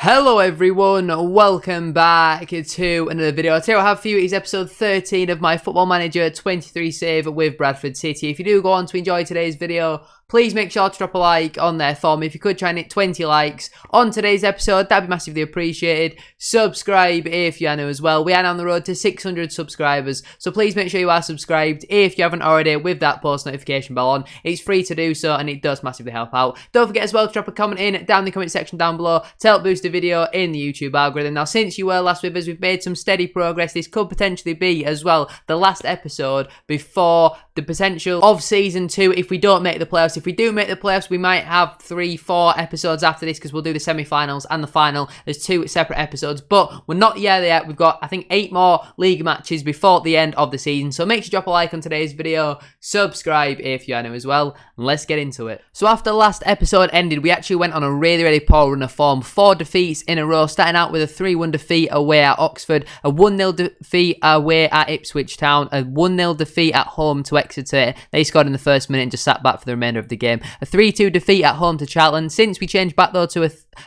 Hello everyone, welcome back to another video. Today what I have for you is episode 13 of my Football Manager 23 save with Bradford City. If you do go on to enjoy today's video, please make sure to drop a like on there for me. If you could try and hit 20 likes on today's episode, that'd be massively appreciated. Subscribe if you are new as well. We are on the road to 600 subscribers, so please make sure you are subscribed if you haven't already with that post notification bell on. It's free to do so and it does massively help out. Don't forget as well to drop a comment in down in the comment section down below to help boost the video in the YouTube algorithm. Now, since you were last with us, we've made some steady progress. This could potentially be as well the last episode before the potential of season 2 if we don't make the playoffs. If we do make the playoffs, we might have 3-4 episodes after this because we'll do the semi-finals and the final as 2 separate episodes, but we're not there yet. We've got, I think, 8 more league matches before the end of the season, so make sure you drop a like on today's video, subscribe if you are new as well, and let's get into it. So after the last episode ended, we actually went on a really poor run of form. 4 defeats in a row, starting out with a 3-1 defeat away at Oxford, a 1-0 defeat away at Ipswich Town, a 1-0 defeat at home to Exeter. They scored in the first minute and just sat back for the remainder of the game. A 3-2 defeat at home to Charlton. Since we changed back though to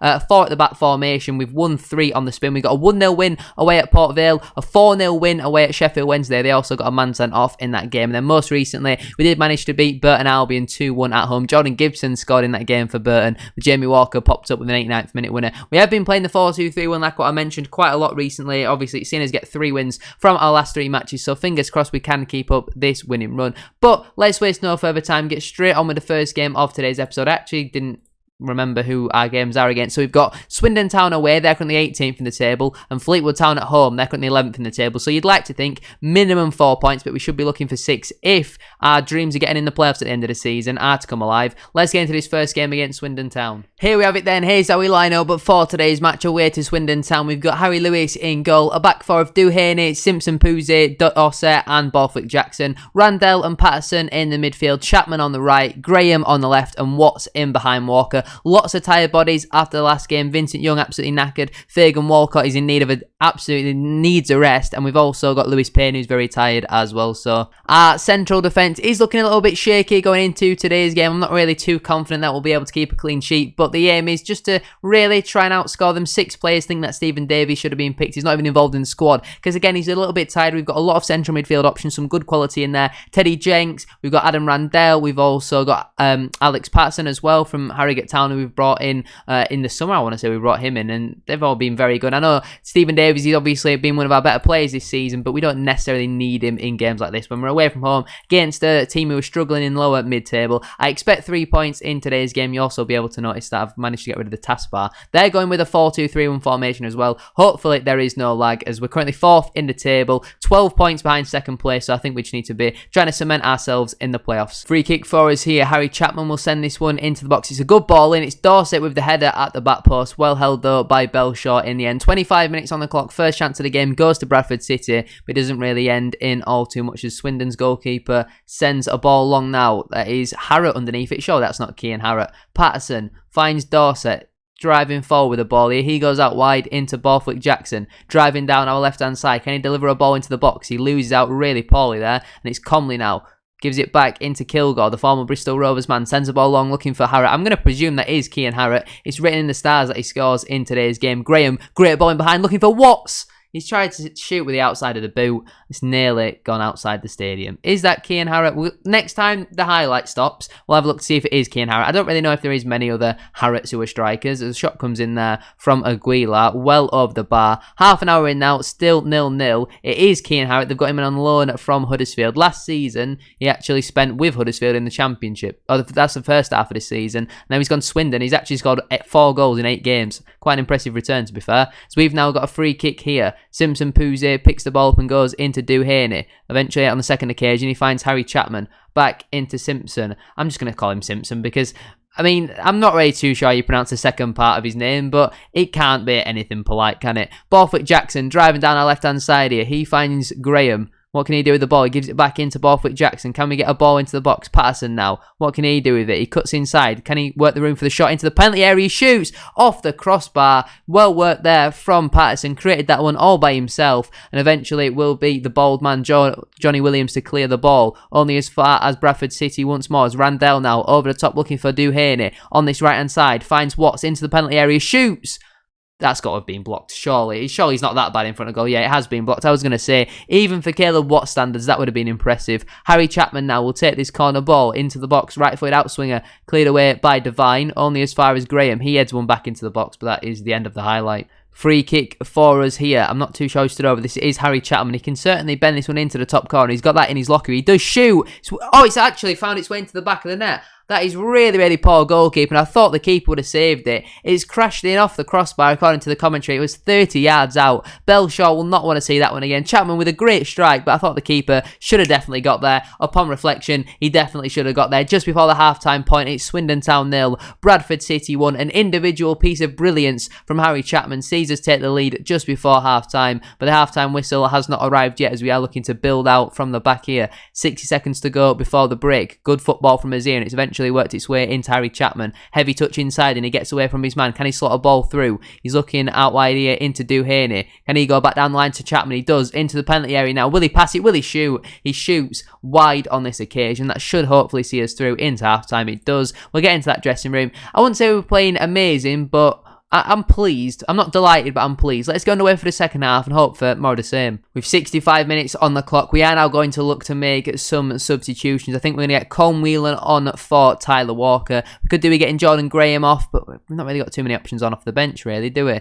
a 4 at the back formation, we've won 3 on the spin. We got a 1-0 win away at Port Vale, a 4-0 win away at Sheffield Wednesday. They also got a man sent off in that game. And then most recently, we did manage to beat Burton Albion 2-1 at home. Jordan Gibson scored in that game for Burton. Jamie Walker popped up with an 89th minute winner. We have been playing the 4-2-3-1 like what I mentioned quite a lot recently. Obviously, it's seen us get 3 wins from our last 3 matches, so fingers crossed we can keep up this winning run. But let's waste no further time, get straight on with the first game of today's episode. I actually didn't remember who our games are against. So we've got Swindon Town away, they're currently 18th in the table, and Fleetwood Town at home, they're currently 11th in the table. So you'd like to think minimum 4 points, but we should be looking for 6 if our dreams of getting in the playoffs at the end of the season are to come alive. Let's get into this first game against Swindon Town. Here we have it then, here's how we line up, but for today's match away to Swindon Town, we've got Harry Lewis in goal, a back 4 of Duhaney, Simpson Puzzi, Dorset and Borthwick Jackson, Randell and Patterson in the midfield, Chapman on the right, Graham on the left, and Watts in behind Walker. Lots of tired bodies after the last game. Vincent Young absolutely knackered. Fagan Walcott is in need of absolutely needs a rest, and we've also got Lewis Payne who's very tired as well. So our central defence is looking a little bit shaky going into today's game. I'm not really too confident that we'll be able to keep a clean sheet, but the aim is just to really try and outscore them. 6 players think that Stephen Davies should have been picked. He's not even involved in the squad because again he's a little bit tired. We've got a lot of central midfield options, some good quality in there. Teddy Jenks, we've got Adam Randell, we've also got Alex Patterson as well from Harrogate Town who we've brought in the summer. I want to say we brought him in and they've all been very good. I know Stephen Davies, he's obviously been one of our better players this season, but we don't necessarily need him in games like this when we're away from home against a team who are struggling in lower mid-table. I expect 3 points in today's game. You'll also be able to notice that I've managed to get rid of the taskbar. They're going with a 4-2-3-1 formation as well. Hopefully there is no lag as we're currently 4th in the table, 12 points behind second place, so I think we just need to be trying to cement ourselves in the playoffs. Free kick for us here. Harry Chapman will send this one into the box. It's a good ball in. It's Dorset with the header at the back post. Well held though by Belshaw in the end. 25 minutes on the clock. First chance of the game goes to Bradford City, but it doesn't really end in all too much as Swindon's goalkeeper sends a ball long now. That is Harrott underneath it. Sure, that's not Kean Harrott. Patterson finds Dorset driving forward with the ball here. He goes out wide into Borthwick Jackson, driving down our left-hand side. Can he deliver a ball into the box? He loses out really poorly there, and it's Comley now. Gives it back into Kilgore, the former Bristol Rovers man, sends the ball long looking for Harrott. I'm going to presume that is Kean Harrott. It's written in the stars that he scores in today's game. Graham, great ball in behind, looking for Watts. He's tried to shoot with the outside of the boot. It's nearly gone outside the stadium. Is that Kean Harrott? Next time the highlight stops, we'll have a look to see if it is Kean Harrott. I don't really know if there is many other Harrotts who are strikers. A shot comes in there from Aguilar, well over the bar. Half an hour in now, still 0-0. It is Kean Harrott. They've got him on loan from Huddersfield. Last season, he actually spent with Huddersfield in the Championship. That's the first half of this season. Now he's gone to Swindon. He's actually scored 4 goals in 8 games. Quite an impressive return, to be fair. So we've now got a free kick here. Simpson Puzzi picks the ball up and goes into Duhaney. Eventually, on the second occasion, he finds Harry Chapman back into Simpson. I'm just going to call him Simpson because, I mean, I'm not really too sure how you pronounce the second part of his name, but it can't be anything polite, can it? Borthwick Jackson driving down our left-hand side here. He finds Graham. What can he do with the ball? He gives it back into Borthwick Jackson. Can we get a ball into the box? Patterson now. What can he do with it? He cuts inside. Can he work the room for the shot into the penalty area? He shoots off the crossbar. Well worked there from Patterson. Created that one all by himself. And eventually it will be the bold man, Johnny Williams, to clear the ball. Only as far as Bradford City once more. As Randell now over the top looking for Duhaney. On this right-hand side. Finds Watts into the penalty area. Shoots. That's got to have been blocked, surely. Surely he's not that bad in front of goal. Yeah, it has been blocked. I was going to say, even for Caleb Watt standards, that would have been impressive. Harry Chapman now will take this corner ball into the box. Right-footed outswinger, cleared away by Devine, only as far as Graham. He heads one back into the box, but that is the end of the highlight. Free kick for us here. I'm not too sure who stood over. This is Harry Chapman. He can certainly bend this one into the top corner. He's got that in his locker. He does shoot. It's actually found its way into the back of the net. That is really, really poor goalkeeping. I thought the keeper would have saved it. It's crashed in off the crossbar, according to the commentary. It was 30 yards out. Belshaw will not want to see that one again. Chapman with a great strike, but I thought the keeper should have definitely got there. Upon reflection, he definitely should have got there. Just before the half-time point, it's Swindon Town 0, Bradford City 1. An individual piece of brilliance from Harry Chapman sees us take the lead just before half-time, but the half-time whistle has not arrived yet as we are looking to build out from the back here. 60 seconds to go before the break. Good football from Azir, and it's eventually worked its way into Harry Chapman. Heavy touch inside and he gets away from his man. Can he slot a ball through? He's looking out wide here into Duhaney. Can he go back down the line to Chapman? He does. Into the penalty area now. Will he pass it? Will he shoot? He shoots wide on this occasion. That should hopefully see us through into half-time. It does. We'll get into that dressing room. I wouldn't say we were playing amazing, but I'm pleased. I'm not delighted, but I'm pleased. Let's go underway for the second half and hope for more of the same. With 65 minutes on the clock, we are now going to look to make some substitutions. I think we're going to get Colm Whelan on for Tyler Walker. We could do with getting Jordan Graham off, but we've not really got too many options on off the bench, really, do we?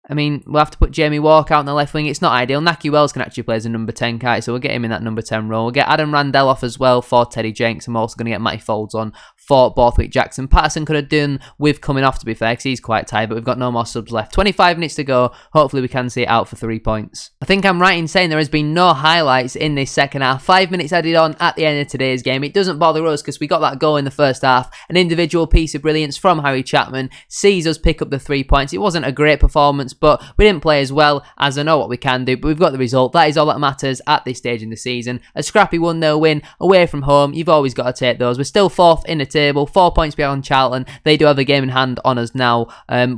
I mean, we'll have to put Jamie Walker out on the left wing. It's not ideal. Naki Wells can actually play as a number 10, can't he? So we'll get him in that number 10 role. We'll get Adam Randell off as well for Teddy Jenks. I'm also going to get Matty Folds on for Borthwick Jackson. Patterson could have done with coming off, to be fair, because he's quite tired, but we've got no more subs left. 25 minutes to go. Hopefully we can see it out for 3 points. I think I'm right in saying there has been no highlights in this second half. 5 minutes added on at the end of today's game. It doesn't bother us because we got that goal in the first half. An individual piece of brilliance from Harry Chapman sees us pick up the 3 points. It wasn't a great performance, but we didn't play as well as I know what we can do, but we've got the result. That is all that matters at this stage in the season. A scrappy 1-0 win away from home. You've always got to take those. We're still 4th in the table, 4 points behind Charlton. They do have a game in hand on us now.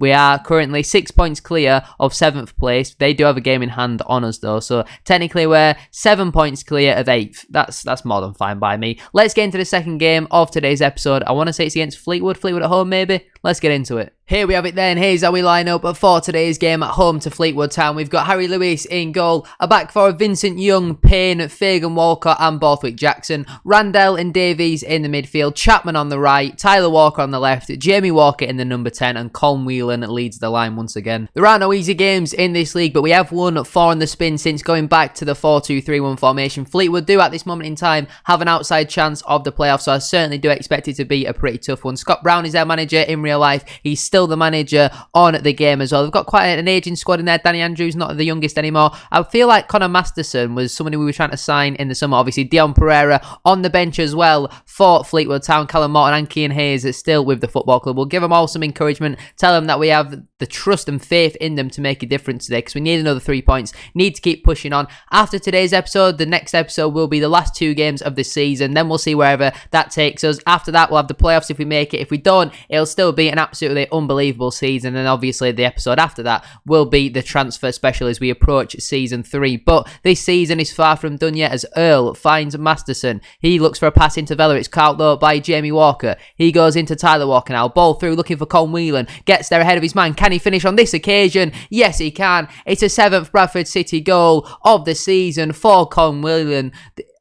We are currently 6 points clear of 7th place. They do have a game in hand on us though, so technically we're 7 points clear of 8th. That's more than fine by me. Let's get into the second game of today's episode. I want to say it's against Fleetwood at home maybe. Let's get into it. Here we have it then. Here's how we line up for today's game at home to Fleetwood Town. We've got Harry Lewis in goal. A back four of Vincent Young, Payne, Fagan Walcott and Borthwick Jackson. Randell and Davies in the midfield. Chapman on the right. Tyler Walker on the left. Jamie Walker in the number 10. And Colm Whelan leads the line once again. There are no easy games in this league, but we have won 4 on the spin since going back to the 4-2-3-1 formation. Fleetwood do at this moment in time have an outside chance of the playoffs, so I certainly do expect it to be a pretty tough one. Scott Brown is their manager in real life. He's still the manager on the game as well. They've got quite an aging squad in there. Danny Andrews not the youngest anymore. I feel like Connor Masterson was somebody we were trying to sign in the summer. Obviously Dion Pereira on the bench as well for Fleetwood Town. Callum Morton and Cian Hayes is still with the football club. We'll give them all some encouragement, tell them that we have the trust and faith in them to make a difference today, because we need another 3 points, need to keep pushing on. After today's episode, the next episode will be the last 2 games of the season, then we'll see wherever that takes us. After that we'll have the playoffs if we make it. If we don't, it'll still be an absolutely unbelievable season, and obviously the episode after that will be the transfer special as we approach season 3. But this season is far from done yet as Earl finds Masterson. He looks for a pass into Vella. It's caught though by Jamie Walker. He goes into Tyler Walker now. Ball through looking for Colm Whelan. Gets there ahead of his man. Can he finish on this occasion? Yes, he can. It's a 7th Bradford City goal of the season for Colm Whelan.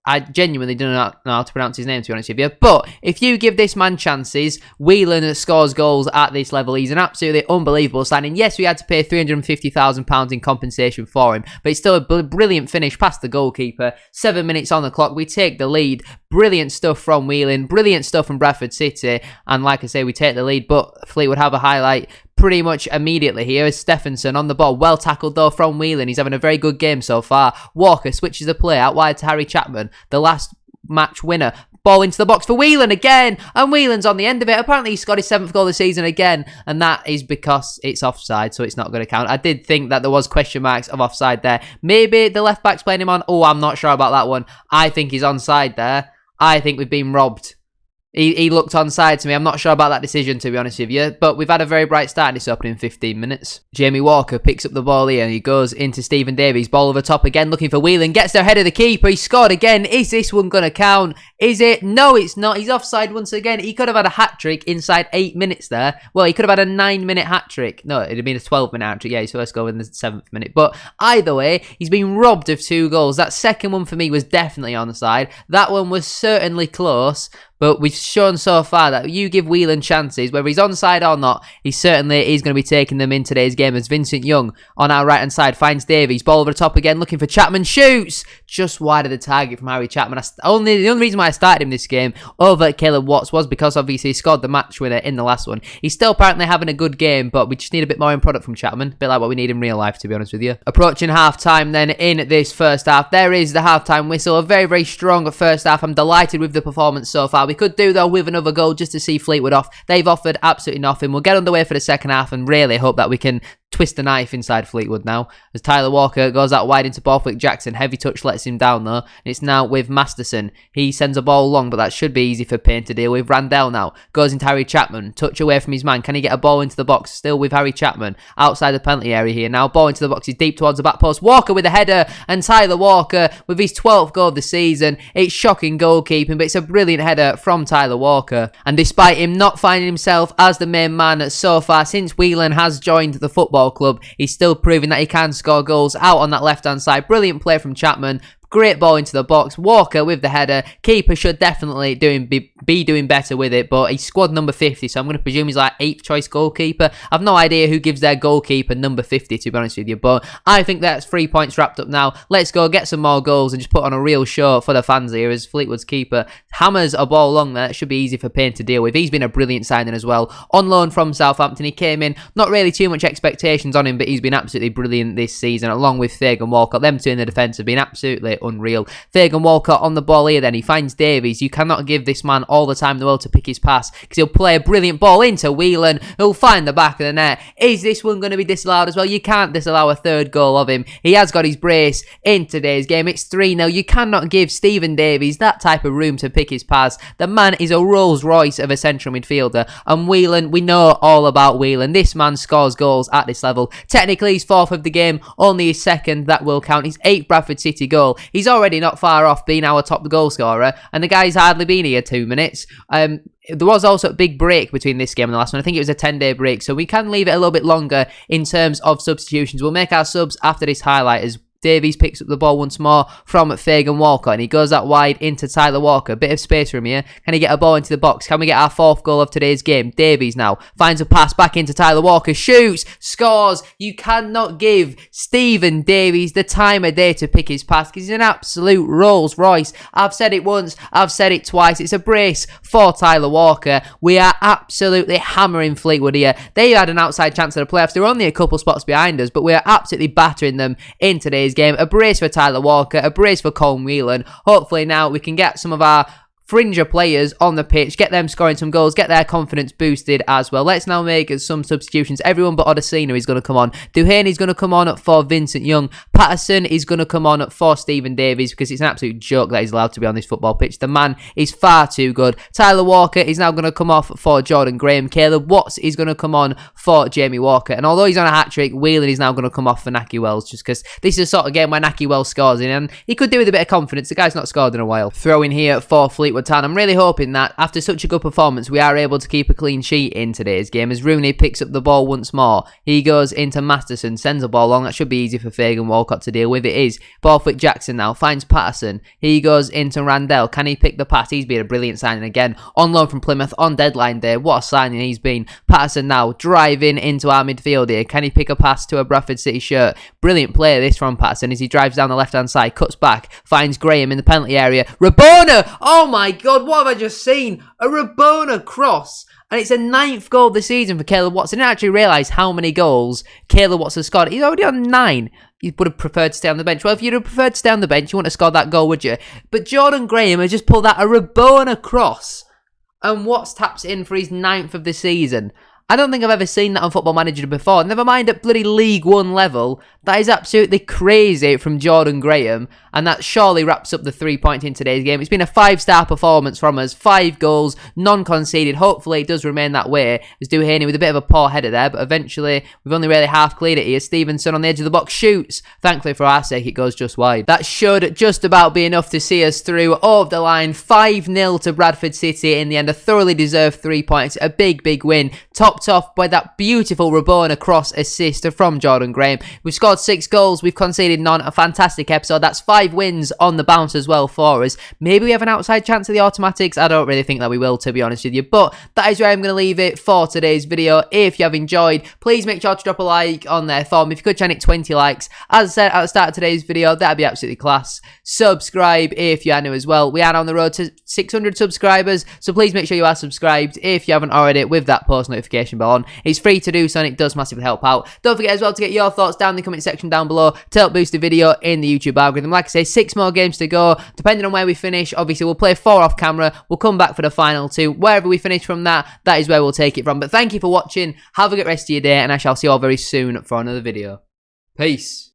I genuinely do not know how to pronounce his name, to be honest with you. But if you give this man chances, Whelan scores goals at this level. He's an absolutely unbelievable signing. Yes, we had to pay £350,000 in compensation for him, but it's still a brilliant finish past the goalkeeper. 7 minutes on the clock. We take the lead. Brilliant stuff from Whelan. Brilliant stuff from Bradford City. And like I say, we take the lead, but Fleetwood have a highlight pretty much immediately here is Stephenson on the ball. Well tackled though from Whelan. He's having a very good game so far. Walker switches the play out wide to Harry Chapman, the last match winner. Ball into the box for Whelan again, and Whelan's on the end of it. Apparently he scored his 7th goal of the season again, and that is because it's offside, so it's not going to count. I did think that there was question marks of offside there. Maybe the left back's playing him on. Oh, I'm not sure about that one. I think he's onside there. I think we've been robbed. He looked onside to me. I'm not sure about that decision, to be honest with you. But we've had a very bright start in this opening 15 minutes. Jamie Walker picks up the ball here. And he goes into Stephen Davies. Ball over top again, looking for Whelan. Gets there ahead of the keeper. He scored again. Is this one going to count? Is it? No, it's not. He's offside once again. He could have had a hat-trick inside 8 minutes there. Well, he could have had a 9-minute hat-trick. No, it'd have been a 12-minute hat-trick. Yeah, he's first goal in the 7th minute. But either way, he's been robbed of 2 goals. That second one for me was definitely onside. That one was certainly close. But we've shown so far that you give Whelan chances, whether he's onside or not, he certainly is going to be taking them in today's game as Vincent Young on our right-hand side finds Davies. Ball over the top again, looking for Chapman. Shoots! Just wide of the target from Harry Chapman. The only reason why I started him this game over Caleb Watts was because obviously he scored the match winner in the last one. He's still apparently having a good game, but we just need a bit more in product from Chapman. A bit like what we need in real life, to be honest with you. Approaching half-time then in this first half. There is the half-time whistle. A very, very strong first half. I'm delighted with the performance so far. We could do, though, with another goal just to see Fleetwood off. They've offered absolutely nothing. We'll get underway for the second half and really hope that we can twist the knife inside Fleetwood now. As Tyler Walker goes out wide into Borthwick Jackson. Heavy touch lets him down though. And it's now with Masterson. He sends a ball long, but that should be easy for Payne to deal with. Randell now goes into Harry Chapman. Touch away from his man. Can he get a ball into the box? Still with Harry Chapman. Outside the penalty area here. Now ball into the box. He's deep towards the back post. Walker with a header. And Tyler Walker with his 12th goal of the season. It's shocking goalkeeping, but it's a brilliant header from Tyler Walker. And despite him not finding himself as the main man so far since Whelan has joined the football club, he's still proving that he can score goals out on that left-hand side. Brilliant play from Chapman. Great ball into the box. Walker with the header. Keeper should definitely be doing better with it, but he's squad number 50, so I'm going to presume he's like 8th choice goalkeeper. I've no idea who gives their goalkeeper number 50, to be honest with you, but I think that's 3 points wrapped up now. Let's go get some more goals and just put on a real show for the fans here as Fleetwood's keeper hammers a ball long there. It should be easy for Payne to deal with. He's been a brilliant signing as well. On loan from Southampton, he came in, not really too much expectations on him, but he's been absolutely brilliant this season, along with Fagan Walcott. Them two in the defence have been absolutely unreal. Fagan Walcott on the ball here then. He finds Davies. You cannot give this man all the time in the world to pick his pass because he'll play a brilliant ball into Whelan, who'll find the back of the net. Is this one going to be disallowed as well? You can't disallow a 3rd goal of him. He has got his brace in today's game. It's 3-0. You cannot give Stephen Davies that type of room to pick his pass. The man is a Rolls Royce of a central midfielder. And Whelan, we know all about Whelan. This man scores goals at this level. Technically, he's 4th of the game. Only his 2nd. That will count. His 8th Bradford City goal. He's already not far off being our top goal scorer. And the guy's hardly been here 2 minutes. There was also a big break between this game and the last one. I think it was a 10-day break. So we can leave it a little bit longer in terms of substitutions. We'll make our subs after this highlight as Davies picks up the ball once more from Fagan Walcott and he goes out wide into Tyler Walker. Bit of space for him here. Can he get a ball into the box? Can we get our 4th goal of today's game? Davies now finds a pass back into Tyler Walker. Shoots. Scores. You cannot give Stephen Davies the time of day to pick his pass because he's an absolute Rolls Royce. I've said it once. I've said it twice. It's a brace for Tyler Walker. We are absolutely hammering Fleetwood here. They had an outside chance of the playoffs. They were only a couple spots behind us, but we are absolutely battering them in today's game. A brace for Tyler Walker, a brace for Colin Whelan. Hopefully now we can get some of our fringer players on the pitch, get them scoring some goals, get their confidence boosted as well. Let's now make some substitutions. Everyone but Odesina is going to come on. Duhaney is going to come on for Vincent Young. Patterson is going to come on for Stephen Davies because it's an absolute joke that he's allowed to be on this football pitch. The man is far too good. Tyler Walker is now going to come off for Jordan Graham. Caleb Watts is going to come on for Jamie Walker. And although he's on a hat-trick, Whelan is now going to come off for Naki Wells just because this is the sort of game where Naki Wells scores in and he could do with a bit of confidence. The guy's not scored in a while. Throw in here for Fleetwood Town. I'm really hoping that after such a good performance, we are able to keep a clean sheet in today's game as Rooney picks up the ball once more. He goes into Masterson, sends a ball long. That should be easy for Fagan Walcott to deal with. It is. Borthwick Jackson now finds Patterson. He goes into Randell. Can he pick the pass? He's been a brilliant signing again. On loan from Plymouth on deadline day. What a signing he's been. Patterson now driving into our midfield here. Can he pick a pass to a Bradford City shirt? Brilliant play this from Patterson as he drives down the left-hand side, cuts back, finds Graham in the penalty area. Robona! Oh my God, what have I just seen? A Robona cross. And it's a 9th goal of the season for Caleb Watts. I didn't actually realise how many goals Caleb Watts has scored. He's already on 9. You would have preferred to stay on the bench. Well, if you'd have preferred to stay on the bench, you wouldn't have scored that goal, would you? But Jordan Graham has just pulled out a Robona cross. And Watts taps in for his 9th of the season. I don't think I've ever seen that on Football Manager before. Never mind at bloody League One level. That is absolutely crazy from Jordan Graham. And that surely wraps up the 3 points in today's game. It's been a 5-star performance from us. 5 goals, none conceded. Hopefully it does remain that way. As Duhaney with a bit of a poor header there. But eventually we've only really half cleared it here. Stevenson on the edge of the box shoots. Thankfully for our sake it goes just wide. That should just about be enough to see us through over the line. 5-0 to Bradford City in the end. A thoroughly deserved 3 points. A big win. Topped off by that beautiful Robona cross assist from Jordan Graham. We've scored 6 goals. We've conceded none. A fantastic episode. That's 5 wins on the bounce as well for us. Maybe we have an outside chance of the automatics. I don't really think that we will, to be honest with you. But that is where I'm going to leave it for today's video. If you have enjoyed, please make sure to drop a like on there for me. If you could try and hit 20 likes. As I said at the start of today's video, that'd be absolutely class. Subscribe if you are new as well. We are on the road to 600 subscribers. So please make sure you are subscribed if you haven't already with that post notification bell on. It's free to do so and it does massively help out. Don't forget as well to get your thoughts down in the comment section down below to help boost the video in the YouTube algorithm. Like I say, 6 more games to go. Depending on where we finish, obviously we'll play 4 off camera. We'll come back for the final 2. Wherever we finish from that is where we'll take it from. But thank you for watching. Have a good rest of your day and I shall see you all very soon for another video. Peace.